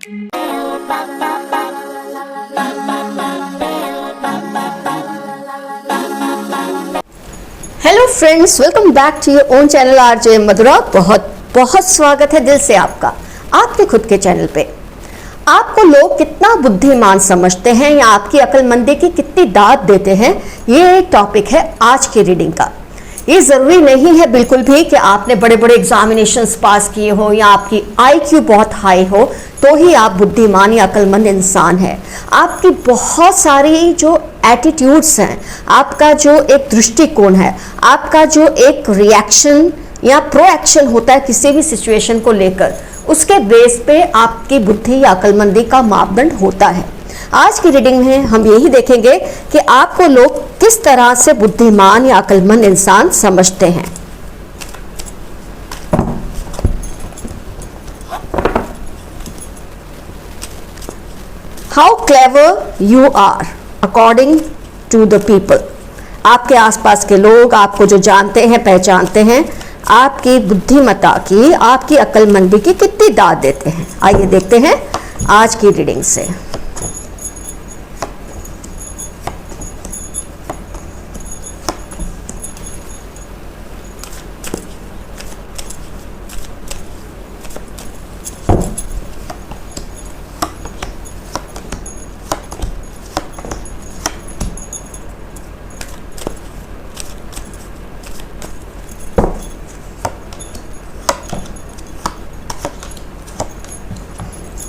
Hello friends, welcome back to your own channel RJ Madhura. बहुत बहुत स्वागत है दिल से आपका आपके खुद के चैनल पे। आपको लोग कितना बुद्धिमान समझते हैं या आपकी अक्लमंदी की कितनी दाद देते हैं, ये एक टॉपिक है आज की रीडिंग का। ये ज़रूरी नहीं है बिल्कुल भी कि आपने बड़े बड़े एग्जामिनेशंस पास किए हो या आपकी आईक्यू बहुत हाई हो तो ही आप बुद्धिमान या अक्लमंद इंसान हैं। आपकी बहुत सारी जो एटीट्यूड्स हैं, आपका जो एक दृष्टिकोण है, आपका जो एक रिएक्शन या प्रोएक्शन होता है किसी भी सिचुएशन को लेकर, उसके बेस पे आपकी बुद्धि या अक्लमंदी का मापदंड होता है। आज की रीडिंग में हम यही देखेंगे कि आपको लोग किस तरह से बुद्धिमान या अक्लमंद इंसान समझते हैं। How clever you are according to the people. आपके आसपास के लोग आपको जो जानते हैं, पहचानते हैं, आपकी बुद्धिमत्ता की, आपकी अक्लमंदी की कितनी दाद देते हैं। आइए देखते हैं आज की रीडिंग से।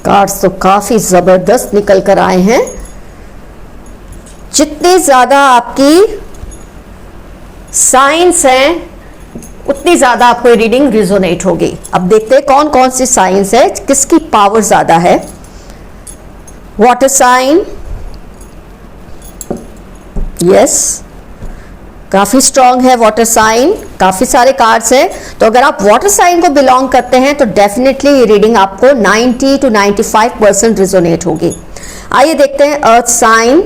कार्ड्स तो काफी जबरदस्त निकल कर आए हैं। जितनी ज्यादा आपकी साइंस है उतनी ज्यादा आपको ये रीडिंग रिजोनेट होगी। अब देखते हैं कौन कौन सी साइंस है, किसकी पावर ज्यादा है। वाटर साइन, यस, काफी स्ट्रांग है वाटर साइन। काफी सारे कार्ड्स हैं, तो अगर आप वाटर साइन को बिलोंग करते हैं तो डेफिनेटली ये रीडिंग आपको 90 to 95% रिजोनेट होगी। आइए देखते हैं अर्थ साइन।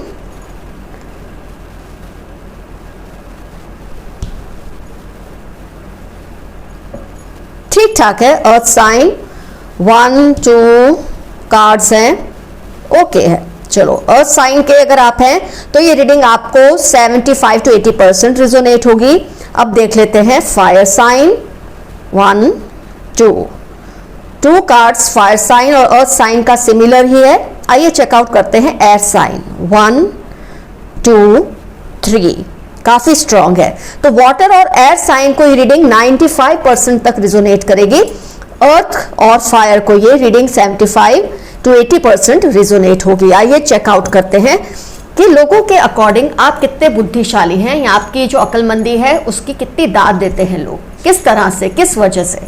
ठीक ठाक है अर्थ साइन। 1 2 कार्ड्स हैं, ओके है। चलो, अर्थ साइन के अगर आप हैं तो ये रीडिंग आपको 75 to 80% रिजोनेट होगी। अब देख लेते हैं fire sign. 1 2 cards fire sign और अर्थ साइन का सिमिलर ही है। आइए चेकआउट करते हैं एयर साइन। 1 2 3 काफी स्ट्रांग है। तो वाटर और एयर साइन को ये रीडिंग 95% तक रिजोनेट करेगी। अर्थ और फायर को ये रीडिंग 75 to 80% रिजोनेट होगी। आइए चेकआउट करते हैं कि लोगों के अकॉर्डिंग आप कितने बुद्धिशाली हैं या आपकी जो अक्लमंदी है उसकी कितनी दाद देते हैं लोग, किस तरह से, किस वजह से।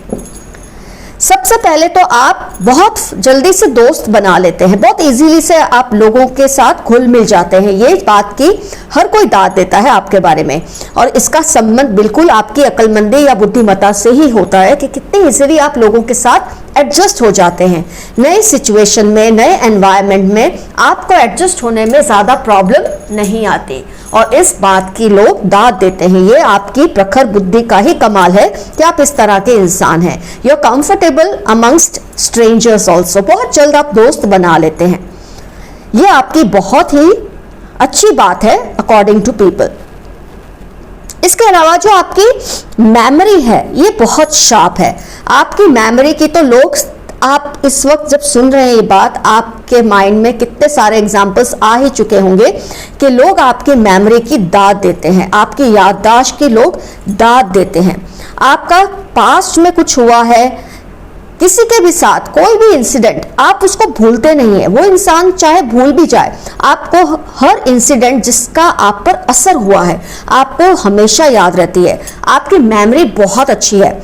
सबसे पहले तो आप बहुत जल्दी से दोस्त बना लेते हैं, बहुत इजीली से आप लोगों के साथ घुल मिल जाते हैं। ये बात की हर कोई दाद देता है आपके बारे में, और इसका संबंध बिल्कुल आपकी अक्लमंदी या बुद्धिमत्ता से ही होता है कि कितनी इजीली आप लोगों के साथ एडजस्ट हो जाते हैं। नए सिचुएशन में, नए एनवायरनमेंट में आपको एडजस्ट होने में ज़्यादा प्रॉब्लम नहीं आती, और इस बात की लोग दाद देते हैं। ये आपकी प्रखर बुद्धि का ही कमाल है कि आप इस तरह के इंसान हैं। You are comfortable amongst strangers also, बहुत जल्द आप दोस्त बना लेते हैं। ये आपकी बहुत ही अच्छी बात है अकॉर्डिंग टू पीपल। इसके अलावा जो आपकी मेमोरी है ये बहुत शार्प है। आपकी मेमोरी की तो लोग, आप इस वक्त जब सुन रहे हैं ये बात, आपके माइंड में कितने सारे एग्जाम्पल्स आ ही चुके होंगे कि लोग आपकी मेमोरी की दाद देते हैं, आपकी याददाश्त की लोग दाद देते हैं। आपका पास्ट में कुछ हुआ है किसी के भी साथ, कोई भी इंसिडेंट, आप उसको भूलते नहीं है। वो इंसान चाहे भूल भी जाए, आपको हर इंसिडेंट जिसका आप पर असर हुआ है आपको हमेशा याद रहती है। आपकी मेमोरी बहुत अच्छी है।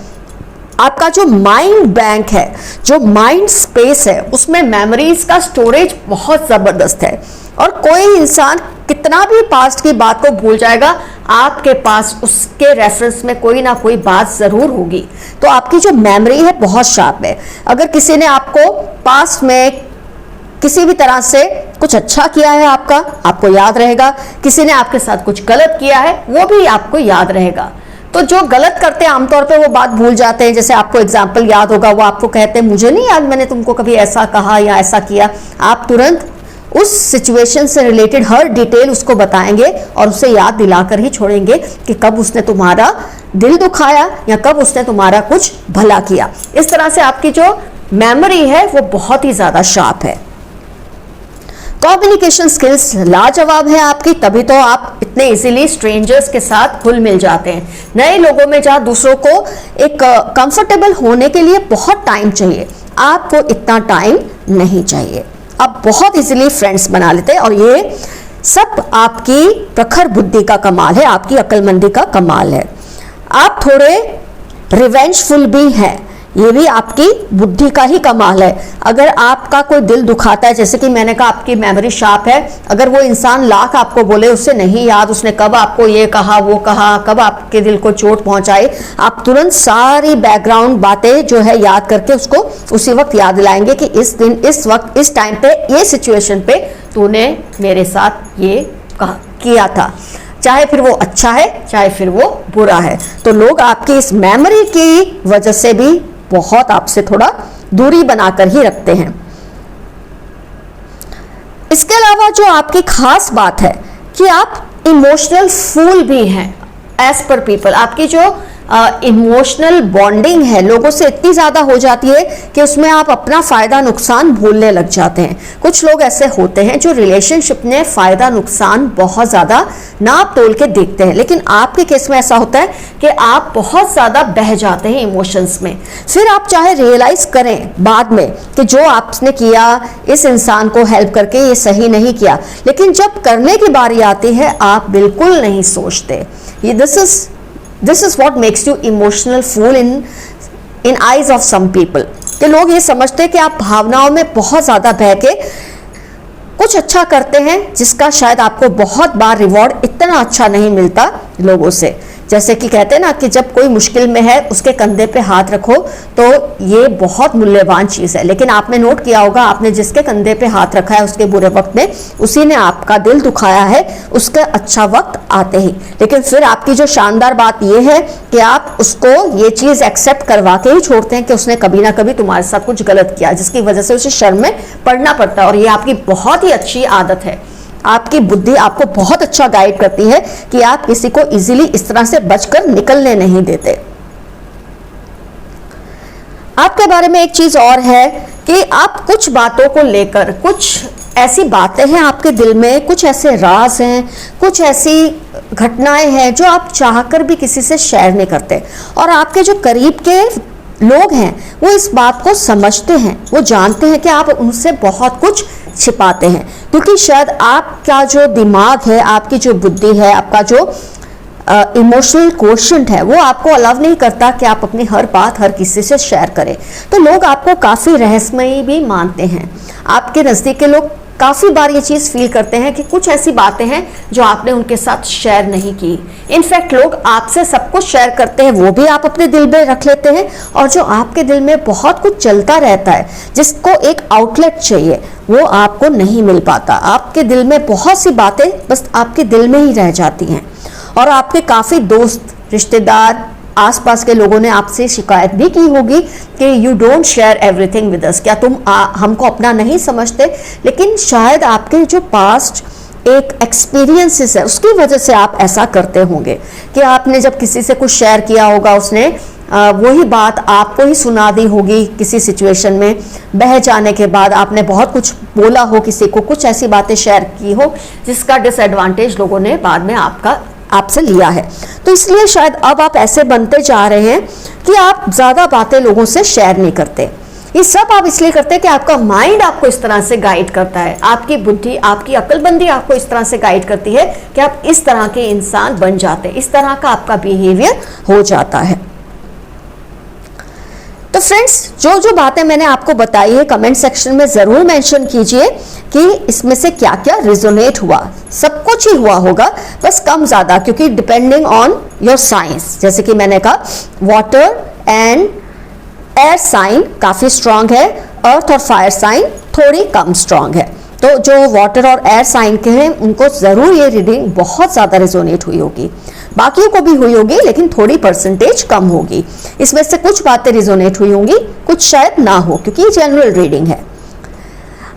आपका जो माइंड बैंक है, जो माइंड स्पेस है, उसमें मेमोरीज का स्टोरेज बहुत ज़बरदस्त है। और कोई इंसान कितना भी पास्ट की बात को भूल जाएगा, आपके पास उसके रेफरेंस में कोई ना कोई बात ज़रूर होगी। तो आपकी जो मेमोरी है बहुत शार्प है। अगर किसी ने आपको पास्ट में किसी भी तरह से कुछ अच्छा किया है आपको याद रहेगा। किसी ने आपके साथ कुछ गलत किया है वो भी आपको याद रहेगा। तो जो गलत करते हैं आमतौर पे वो बात भूल जाते हैं। जैसे आपको एग्जाम्पल याद होगा, वो आपको कहते हैं मुझे नहीं याद मैंने तुमको कभी ऐसा कहा या ऐसा किया। आप तुरंत उस सिचुएशन से रिलेटेड हर डिटेल उसको बताएंगे और उसे याद दिलाकर ही छोड़ेंगे कि कब उसने तुम्हारा दिल दुखाया या कब उसने तुम्हारा कुछ भला किया। इस तरह से आपकी जो मेमोरी है वो बहुत ही ज्यादा शार्प है। कम्युनिकेशन स्किल्स लाजवाब है आपकी, तभी तो आप इतने इजीली स्ट्रेंजर्स के साथ घुल मिल जाते हैं। नए लोगों में जहाँ दूसरों को एक कंफर्टेबल होने के लिए बहुत टाइम चाहिए, आपको इतना टाइम नहीं चाहिए। आप बहुत इजीली फ्रेंड्स बना लेते हैं और ये सब आपकी प्रखर बुद्धि का कमाल है, आपकी अक्लमंदी का कमाल है। आप थोड़े रिवेंजफुल भी हैं, ये भी आपकी बुद्धि का ही कमाल है। अगर आपका कोई दिल दुखाता है, जैसे कि मैंने कहा आपकी मेमोरी शार्प है, अगर वो इंसान लाख आपको बोले उसे नहीं याद उसने कब आपको ये कहा वो कहा, कब आपके दिल को चोट पहुंचाई, आप तुरंत सारी बैकग्राउंड बातें जो है याद करके उसको उसी वक्त याद दिलाएंगे कि इस दिन इस वक्त इस टाइम पे ये सिचुएशन पे तूने मेरे साथ ये किया था, चाहे फिर वो अच्छा है चाहे फिर वो बुरा है। तो लोग आपकी इस मेमोरी की वजह से भी बहुत आपसे थोड़ा दूरी बनाकर ही रखते हैं। इसके अलावा जो आपकी खास बात है कि आप इमोशनल फूल भी हैं एज पर पीपल। आपकी जो इमोशनल बॉन्डिंग है लोगों से इतनी ज्यादा हो जाती है कि उसमें आप अपना फायदा नुकसान भूलने लग जाते हैं। कुछ लोग ऐसे होते हैं जो रिलेशनशिप में फायदा नुकसान बहुत ज्यादा नाप तोल के देखते हैं, लेकिन आपके केस में ऐसा होता है कि आप बहुत ज्यादा बह जाते हैं इमोशंस में। फिर आप चाहे रियलाइज करें बाद में कि जो आपने किया इस इंसान को हेल्प करके ये सही नहीं किया, लेकिन जब करने की बारी आती है आप बिल्कुल नहीं सोचते। This is what makes you emotional fool in eyes of some people। कि लोग ये समझते हैं कि आप भावनाओं में बहुत ज़्यादा बह के कुछ अच्छा करते हैं जिसका शायद आपको बहुत बार रिवॉर्ड इतना अच्छा नहीं मिलता लोगों से। जैसे कि कहते हैं ना कि जब कोई मुश्किल में है उसके कंधे पे हाथ रखो, तो ये बहुत मूल्यवान चीज़ है। लेकिन आपने नोट किया होगा, आपने जिसके कंधे पे हाथ रखा है उसके बुरे वक्त में उसी ने आपका दिल दुखाया है उसका अच्छा वक्त आते ही। लेकिन फिर आपकी जो शानदार बात ये है कि आप उसको ये चीज़ एक्सेप्ट करवा के ही छोड़ते हैं कि उसने कभी ना कभी तुम्हारे साथ कुछ गलत किया जिसकी वजह से उसे शर्म में पड़ना पड़ता है। और ये आपकी बहुत ही अच्छी आदत है। आपकी बुद्धि आपको बहुत अच्छा गाइड करती है कि आप किसी को इजीली इस तरह से बचकर निकलने नहीं देते। आपके बारे में एक चीज और है कि आप कुछ बातों को लेकर, कुछ ऐसी बातें हैं आपके दिल में, कुछ ऐसे राज हैं, कुछ ऐसी घटनाएं हैं जो आप चाहकर भी किसी से शेयर नहीं करते। और आपके जो करीब के लोग हैं वो इस बात को समझते हैं, वो जानते हैं कि आप उनसे बहुत कुछ छिपाते हैं, क्योंकि शायद आपका जो दिमाग है, आपकी जो बुद्धि है, आपका जो इमोशनल क्वोशंट है वो आपको अलाउ नहीं करता कि आप अपनी हर बात हर किसी से शेयर करें। तो लोग आपको काफ़ी रहस्यमयी भी मानते हैं। आपके नज़दीक के लोग काफ़ी बार ये चीज़ फील करते हैं कि कुछ ऐसी बातें हैं जो आपने उनके साथ शेयर नहीं की। इनफैक्ट लोग आपसे सब कुछ शेयर करते हैं, वो भी आप अपने दिल में रख लेते हैं। और जो आपके दिल में बहुत कुछ चलता रहता है, जिसको एक आउटलेट चाहिए, वो आपको नहीं मिल पाता। आपके दिल में बहुत सी बातें बस आपके दिल में ही रह जाती हैं। और आपके काफ़ी दोस्त, रिश्तेदार, आसपास के लोगों ने आपसे शिकायत भी की होगी कि you don't share everything with us, क्या तुम हमको अपना नहीं समझते। लेकिन शायद आपके जो पास्ट एक एक्सपीरियंसेस है उसकी वजह से आप ऐसा करते होंगे कि आपने जब किसी से कुछ शेयर किया होगा, उसने वही बात आपको ही सुना दी होगी किसी सिचुएशन में। बह जाने के बाद आपने बहुत कुछ बोला हो किसी को, कुछ ऐसी बातें शेयर की हो जिसका डिसएडवांटेज लोगों ने बाद में आपसे लिया है। तो इसलिए शायद अब आप ऐसे बनते जा रहे हैं कि आप ज़्यादा बातें लोगों से शेयर नहीं करते। ये सब आप इसलिए करते हैं कि आपका माइंड आपको इस तरह से गाइड करता है, आपकी बुद्धि, आपकी अक्लमंदी आपको इस तरह से गाइड करती है कि आप इस तरह के इंसान बन जाते हैं, इस तरह का आपका बिहेवियर हो जाता है। तो फ्रेंड्स, जो जो बातें मैंने आपको बताई है कमेंट सेक्शन में ज़रूर मेंशन कीजिए कि इसमें से क्या क्या रिजोनेट हुआ। सब कुछ ही हुआ होगा, बस कम ज़्यादा, क्योंकि डिपेंडिंग ऑन योर साइंस। जैसे कि मैंने कहा वाटर एंड एयर साइन काफ़ी स्ट्रांग है, अर्थ और फायर साइन थोड़ी कम स्ट्रांग है। तो जो वाटर और एयर साइन के हैं उनको ज़रूर ये रीडिंग बहुत ज़्यादा रिजोनेट हुई होगी। बाकियों को भी हुई होगी लेकिन थोड़ी परसेंटेज कम होगी। इसमें से कुछ बातें रिजोनेट हुई होंगी, कुछ शायद ना हो, क्योंकि ये जनरल रीडिंग है।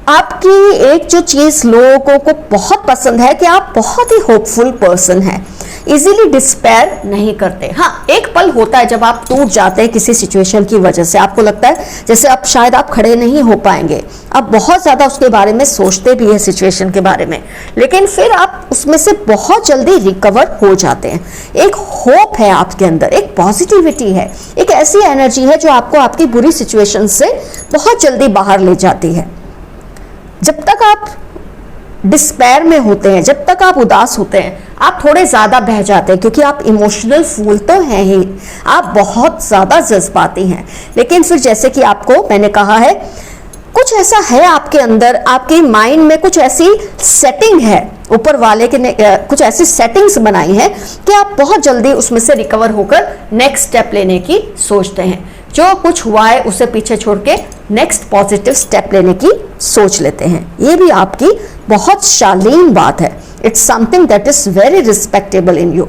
आपकी एक जो चीज लोगों को बहुत पसंद है कि आप बहुत ही होपफुल पर्सन हैं, इजीली डिस्पेयर नहीं करते। हाँ, एक पल होता है जब आप टूट जाते हैं किसी सिचुएशन की वजह से, आपको लगता है जैसे अब शायद आप खड़े नहीं हो पाएंगे, आप बहुत ज्यादा उसके बारे में सोचते भी हैं, सिचुएशन के बारे में, लेकिन फिर आप उसमें से बहुत जल्दी रिकवर हो जाते हैं। एक होप है आपके अंदर, एक पॉजिटिविटी है, एक ऐसी एनर्जी है जो आपको आपकी बुरी सिचुएशन से बहुत जल्दी बाहर ले जाती है। जब तक आप डिस्पेयर में होते हैं, जब तक आप उदास होते हैं, आप थोड़े ज्यादा बह जाते हैं, क्योंकि आप इमोशनल फूल तो हैं ही, आप बहुत ज्यादा जज्बाती हैं। लेकिन फिर जैसे कि आपको मैंने कहा है, कुछ ऐसा है आपके अंदर, आपके माइंड में कुछ ऐसी सेटिंग है, ऊपर वाले के ने कुछ ऐसी सेटिंग्स बनाई है कि आप बहुत जल्दी उसमें से रिकवर होकर नेक्स्ट स्टेप लेने की सोचते हैं। जो कुछ हुआ है उसे पीछे छोड़ के नेक्स्ट पॉजिटिव स्टेप लेने की सोच लेते हैं। ये भी आपकी बहुत शालीन बात है। It's something that is very respectable in you.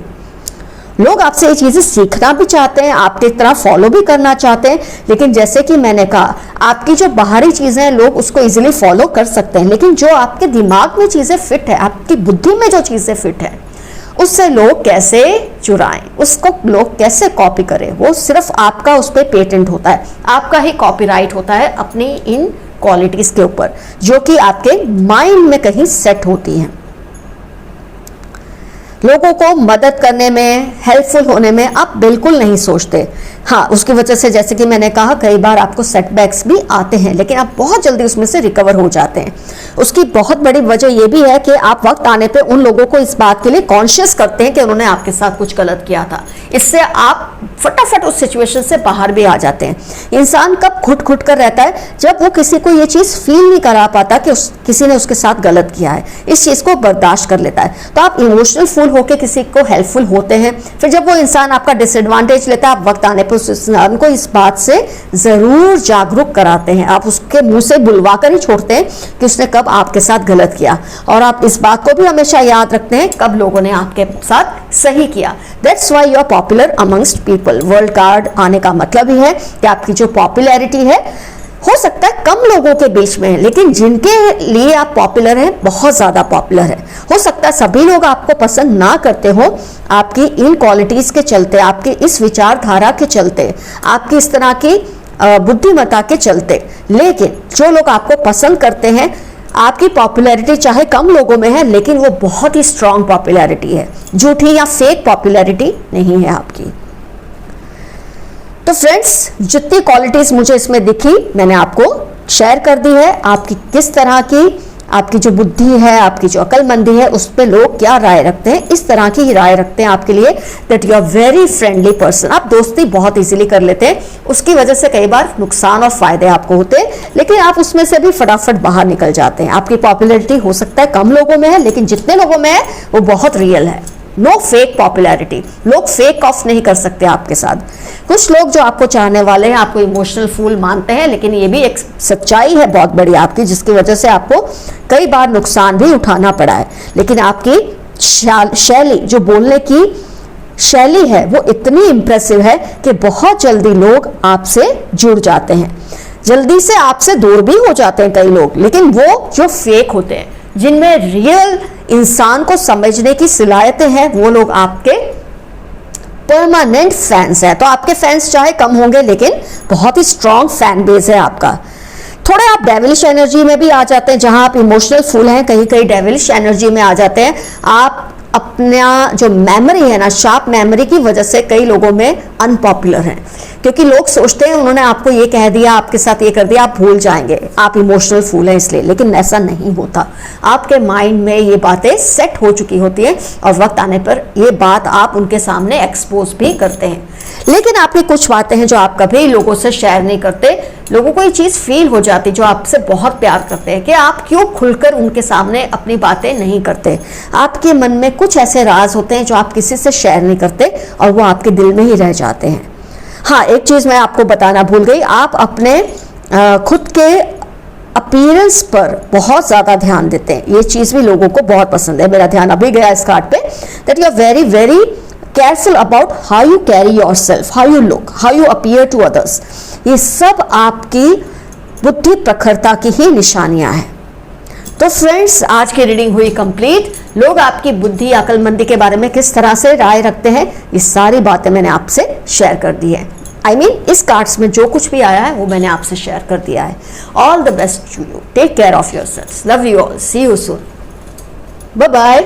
लोग आपसे ये चीजें सीखना भी चाहते हैं, आपकी तरह फॉलो भी करना चाहते हैं, लेकिन जैसे कि मैंने कहा, आपकी जो बाहरी चीजें हैं लोग उसको इजीली फॉलो कर सकते हैं, लेकिन जो आपके दिमाग में चीजें फिट है, आपकी बुद्धि में जो चीजें फिट है, उससे लोग कैसे चुराएं, उसको लोग कैसे कॉपी करें, वो सिर्फ आपका उस पर पेटेंट होता है, आपका ही कॉपीराइट होता है अपनी इन क्वालिटीज के ऊपर, जो कि आपके माइंड में कहीं सेट होती हैं। लोगों को मदद करने में, हेल्पफुल होने में आप बिल्कुल नहीं सोचते। हाँ, उसकी वजह से जैसे कि मैंने कहा, कई बार आपको सेटबैक्स भी आते हैं, लेकिन आप बहुत जल्दी उसमें से रिकवर हो जाते हैं। उसकी बहुत बड़ी वजह यह भी है कि आप वक्त आने पे उन लोगों को इस बात के लिए कॉन्शियस करते हैं कि उन्होंने आपके साथ कुछ गलत किया था। इससे आप फटाफट उस सिचुएशन से बाहर भी आ जाते हैं। इंसान कब घुट कर रहता है, जब वो किसी को ये चीज फील नहीं करा पाता कि किसी ने उसके साथ गलत किया है, इस चीज को बर्दाश्त कर लेता है। तो आप इमोशनल फुल होकर किसी को हेल्पफुल होते हैं, फिर जब वो इंसान आपका डिसएडवांटेज लेता है, आप वक्त आने पर उस इंसान को इस बात से जरूर जागरूक कराते हैं। आप उसके मुंह से बुलवा कर ही छोड़ते हैं कि उसने कब आपके साथ गलत किया, और आप इस बात को भी हमेशा याद रखते हैं कब लोगों ने आपके साथ सही किया। That's why you are popular amongst people. World card आने का मतलब ही है कि आपकी जो पॉपुलैरिटी है, हो सकता है कम लोगों के बीच में है, लेकिन जिनके लिए आप पॉपुलर हैं बहुत ज्यादा पॉपुलर है। हो सकता है सभी लोग आपको पसंद ना करते हो, आपकी इन क्वालिटीज के चलते, आपकी इस विचारधारा के चलते, आपकी इस तरह की बुद्धिमत्ता के चलते, लेकिन जो लोग आपको पसंद करते हैं, आपकी पॉपुलैरिटी चाहे कम लोगों में है, लेकिन वो बहुत ही स्ट्रांग पॉपुलैरिटी है, झूठी या फेक पॉपुलैरिटी नहीं है आपकी। तो फ्रेंड्स, जितनी क्वालिटीज मुझे इसमें दिखी मैंने आपको शेयर कर दी है। आपकी किस तरह की, आपकी जो बुद्धि है, आपकी जो अक्लमंदी है, उस पर लोग क्या राय रखते हैं, इस तरह की ही राय रखते हैं आपके लिए। That you are very friendly person. आप दोस्ती बहुत इजीली कर लेते हैं, उसकी वजह से कई बार नुकसान और फायदे आपको होते हैं, लेकिन आप उसमें से भी फटाफट बाहर निकल जाते हैं। आपकी पॉपुलैरिटी हो सकता है कम लोगों में है, लेकिन जितने लोगों में है वो बहुत रियल है। No fake popularity. लोग फेक ऑफ नहीं कर सकते आपके साथ। कुछ लोग जो आपको चाहने वाले हैं, आपको इमोशनल फूल मानते हैं, लेकिन ये भी एक सच्चाई है बहुत बड़ी आपकी, जिसकी वजह से आपको कई बार नुकसान भी उठाना पड़ा है। लेकिन आपकी शैली, जो बोलने की शैली है, वो इतनी इंप्रेसिव है कि बहुत जल्दी लोग आपसे जुड़ जाते हैं, जल्दी से आपसे दूर भी हो जाते हैं कई लोग। लेकिन वो जो फेक होते हैं, जिनमें रियल इंसान को समझने की सलाहियतें हैं, वो लोग आपके परमानेंट फैंस हैं। तो आपके फैंस चाहे कम होंगे, लेकिन बहुत ही स्ट्रांग फैन बेस है आपका। थोड़े आप डेविलिश एनर्जी में भी आ जाते हैं, जहां आप इमोशनल फुल हैं, कहीं कहीं डेविलिश एनर्जी में आ जाते हैं। आप अपना जो मेमोरी है ना, शार्प मेमोरी की वजह से कई लोगों में अनपॉपुलर हैं, क्योंकि लोग सोचते हैं उन्होंने आपको ये कह दिया, आपके साथ ये कर दिया, आप भूल जाएंगे, आप इमोशनल फूल हैं इसलिए। लेकिन ऐसा नहीं होता। आपके माइंड में ये बातें सेट हो चुकी होती हैं, और वक्त आने पर ये बात आप उनके सामने एक्सपोज भी करते हैं। लेकिन आपकी कुछ बातें हैं जो आप कभी लोगों से शेयर नहीं करते। लोगों को ये चीज फील हो जाती, जो आपसे बहुत प्यार करते हैं, कि आप क्यों खुलकर उनके सामने अपनी बातें नहीं करते। आपके मन में कुछ ऐसे राज होते हैं जो आप किसी से शेयर नहीं करते, और वो आपके दिल में ही रह जाते हैं। हाँ, एक चीज मैं आपको बताना भूल गई, आप अपने खुद के अपीयरेंस पर बहुत ज्यादा ध्यान देते हैं। ये चीज भी लोगों को बहुत पसंद है। मेरा ध्यान अभी गया इस कार्ड पे, that you are very very careful about how you carry yourself, how you look, how you appear to others. ये सब आपकी बुद्धि प्रखरता की ही निशानियां हैं। तो फ्रेंड्स, आज की रीडिंग हुई कंप्लीट। लोग आपकी बुद्धि, अक्लमंदी के बारे में किस तरह से राय रखते हैं, ये सारी बातें मैंने आपसे शेयर कर दी है। I mean, इस कार्ड्स में जो कुछ भी आया है वो मैंने आपसे शेयर कर दिया है। All the best to you, take care of yourselves, love you all, see you soon, bye bye.